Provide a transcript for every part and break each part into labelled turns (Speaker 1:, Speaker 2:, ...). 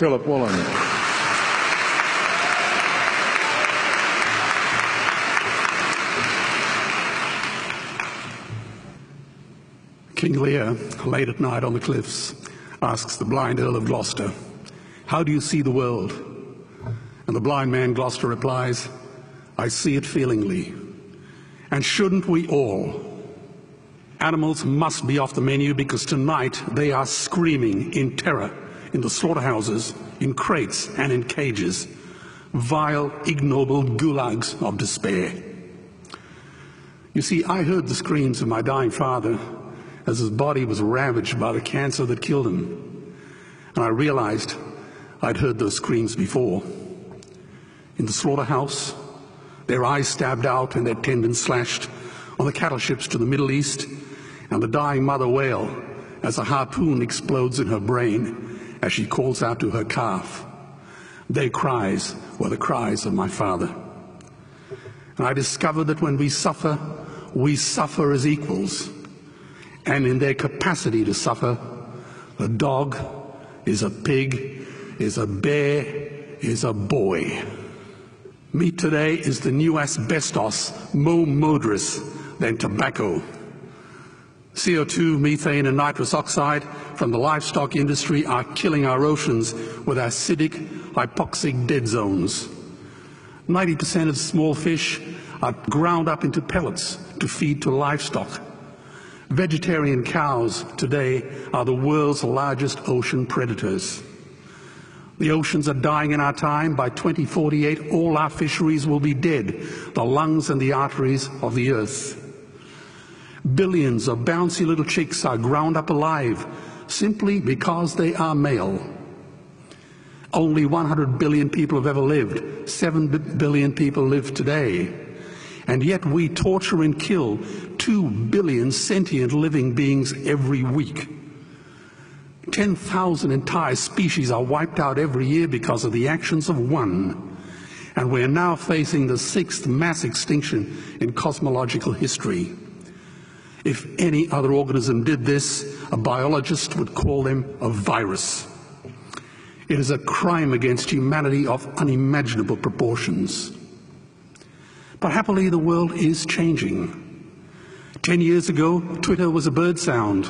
Speaker 1: Philip Wollen.
Speaker 2: King Lear, late at night on the cliffs, asks the blind Earl of Gloucester, "How do you see the world?" And the blind man Gloucester replies, "I see it feelingly. And shouldn't we all? Animals must be off the menu because tonight they are screaming in terror in the slaughterhouses, in crates and in cages, vile, ignoble gulags of despair." You see, I heard the screams of my dying father as his body was ravaged by the cancer that killed him. And I realized I'd heard those screams before. In the slaughterhouse, their eyes stabbed out and their tendons slashed, on the cattle ships to the Middle East, and the dying mother wail as a harpoon explodes in her brain as she calls out to her calf. Their cries were the cries of my father. And I discovered that when we suffer as equals. And in their capacity to suffer, a dog is a pig, is a bear, is a boy. Meat today is the new asbestos, more murderous than tobacco. CO2, methane and nitrous oxide from the livestock industry are killing our oceans with acidic, hypoxic dead zones. 90% of small fish are ground up into pellets to feed to livestock. Vegetarian cows today are the world's largest ocean predators. The oceans are dying in our time. By 2048, all our fisheries will be dead, the lungs and the arteries of the earth. Billions of bouncy little chicks are ground up alive simply because they are male. Only 100 billion people have ever lived. 7 billion people live today. And yet we torture and kill 2 billion sentient living beings every week. 10,000 entire species are wiped out every year because of the actions of one. And we're now facing the 6th mass extinction in cosmological history. If any other organism did this, a biologist would call them a virus. It is a crime against humanity of unimaginable proportions. But happily, the world is changing. 10 years ago, Twitter was a bird sound.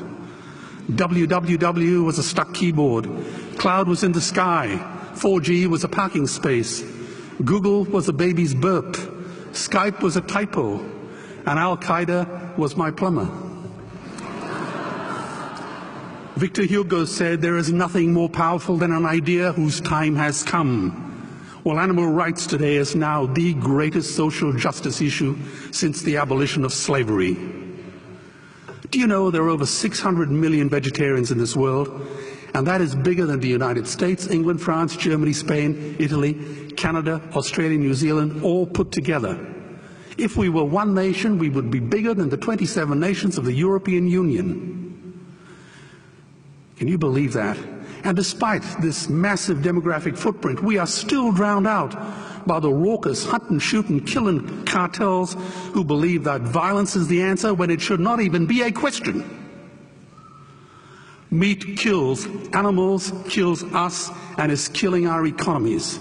Speaker 2: www was a stuck keyboard. Cloud was in the sky. 4G was a parking space. Google was a baby's burp. Skype was a typo. And Al-Qaeda was my plumber. Victor Hugo said, "There is nothing more powerful than an idea whose time has come." Well, animal rights today is now the greatest social justice issue since the abolition of slavery. Do you know there are over 600 million vegetarians in this world? And that is bigger than the United States, England, France, Germany, Spain, Italy, Canada, Australia, New Zealand, all put together. If we were one nation, we would be bigger than the 27 nations of the European Union. Can you believe that? And despite this massive demographic footprint, we are still drowned out by the raucous hunt and shoot and killing cartels who believe that violence is the answer when it should not even be a question. Meat kills animals, kills us, and is killing our economies.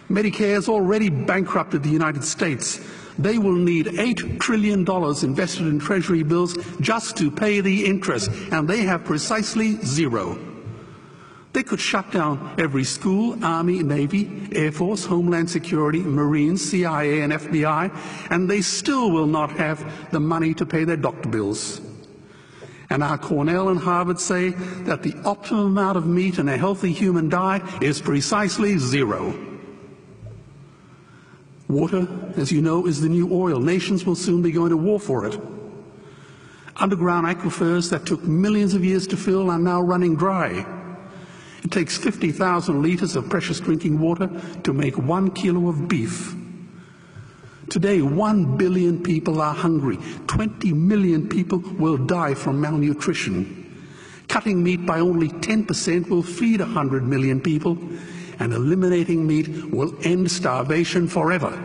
Speaker 2: Medicare has already bankrupted the United States. They will need $8 trillion invested in Treasury bills just to pay the interest, and they have precisely zero. They could shut down every school, Army, Navy, Air Force, Homeland Security, Marines, CIA, and FBI, and they still will not have the money to pay their doctor bills. And our Cornell and Harvard say that the optimum amount of meat in a healthy human diet is precisely zero. Water, as you know, is the new oil. Nations will soon be going to war for it. Underground aquifers that took millions of years to fill are now running dry. It takes 50,000 liters of precious drinking water to make 1 kilo of beef. Today, 1 billion people are hungry. 20 million people will die from malnutrition. Cutting meat by only 10% will feed 100 million people, and eliminating meat will end starvation forever.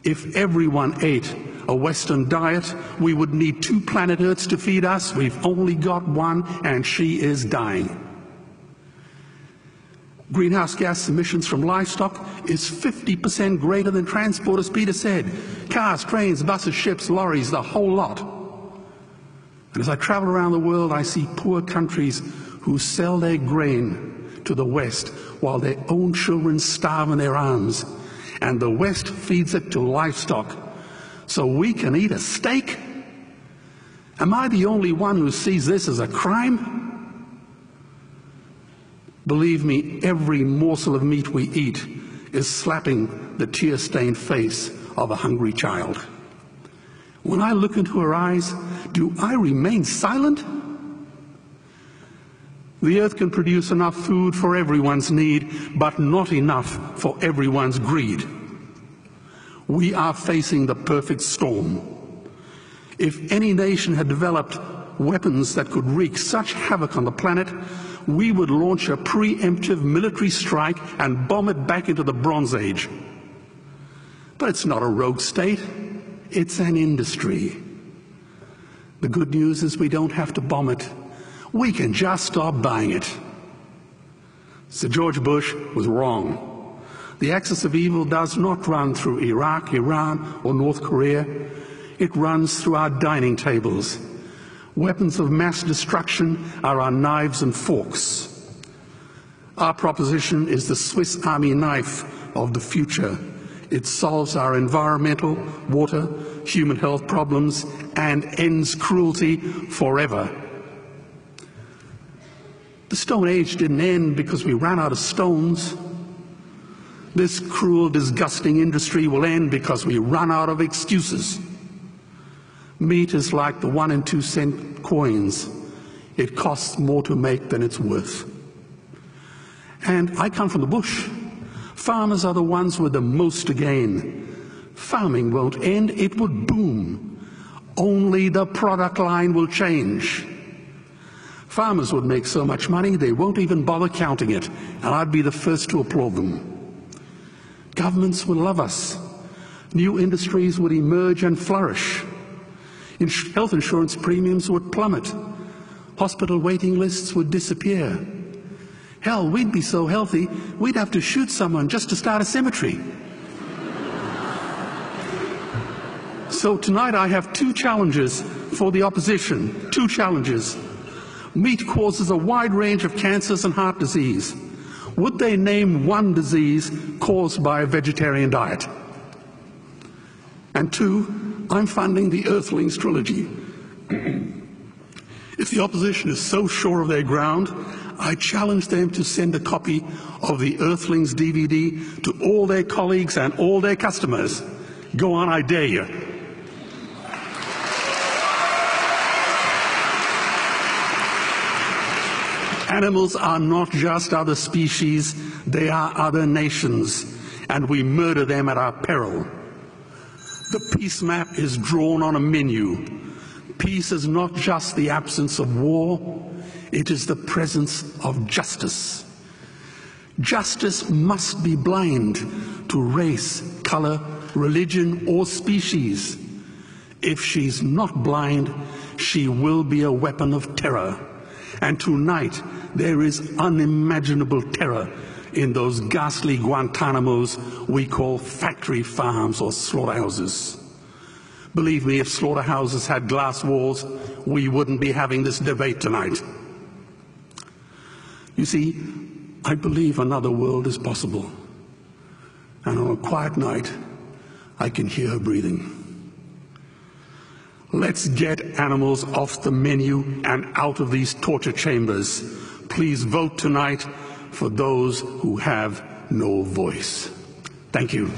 Speaker 2: If everyone ate a Western diet, we would need 2 planet Earths to feed us. We've only got one, and she is dying. Greenhouse gas emissions from livestock is 50% greater than transport, as Peter said. Cars, trains, buses, ships, lorries, the whole lot. And as I travel around the world, I see poor countries who sell their grain to the West while their own children starve in their arms. And the West feeds it to livestock so we can eat a steak? Am I the only one who sees this as a crime? Believe me, every morsel of meat we eat is slapping the tear-stained face of a hungry child. When I look into her eyes, do I remain silent? The earth can produce enough food for everyone's need, but not enough for everyone's greed. We are facing the perfect storm. If any nation had developed weapons that could wreak such havoc on the planet, we would launch a preemptive military strike and bomb it back into the Bronze Age. But it's not a rogue state, it's an industry. The good news is we don't have to bomb it. We can just stop buying it. Sir George Bush was wrong. The axis of evil does not run through Iraq, Iran, or North Korea. It runs through our dining tables. Weapons of mass destruction are our knives and forks. Our proposition is the Swiss Army knife of the future. It solves our environmental, water, human health problems and ends cruelty forever. The Stone Age didn't end because we ran out of stones. This cruel, disgusting industry will end because we run out of excuses. Meat is like the 1 and 2 cent coins. It costs more to make than it's worth. And I come from the bush. Farmers are the ones with the most to gain. Farming won't end, it would boom. Only the product line will change. Farmers would make so much money they won't even bother counting it, and I'd be the first to applaud them. Governments would love us. New industries would emerge and flourish. Health insurance premiums would plummet. Hospital waiting lists would disappear. Hell, we'd be so healthy, we'd have to shoot someone just to start a cemetery. So tonight I have 2 challenges for the opposition. 2 challenges. Meat causes a wide range of cancers and heart disease. Would they name one disease caused by a vegetarian diet? And 2, I'm funding the Earthlings trilogy. If the opposition is so sure of their ground, I challenge them to send a copy of the Earthlings DVD to all their colleagues and all their customers. Go on, I dare you. Animals are not just other species, they are other nations, and we murder them at our peril. The peace map is drawn on a menu. Peace is not just the absence of war, it is the presence of justice. Justice must be blind to race, color, religion, or species. If she's not blind, she will be a weapon of terror. And tonight, there is unimaginable terror in those ghastly Guantanamos we call factory farms or slaughterhouses. Believe me, if slaughterhouses had glass walls, we wouldn't be having this debate tonight. You see, I believe another world is possible. And on a quiet night, I can hear her breathing. Let's get animals off the menu and out of these torture chambers. Please vote tonight for those who have no voice. Thank you.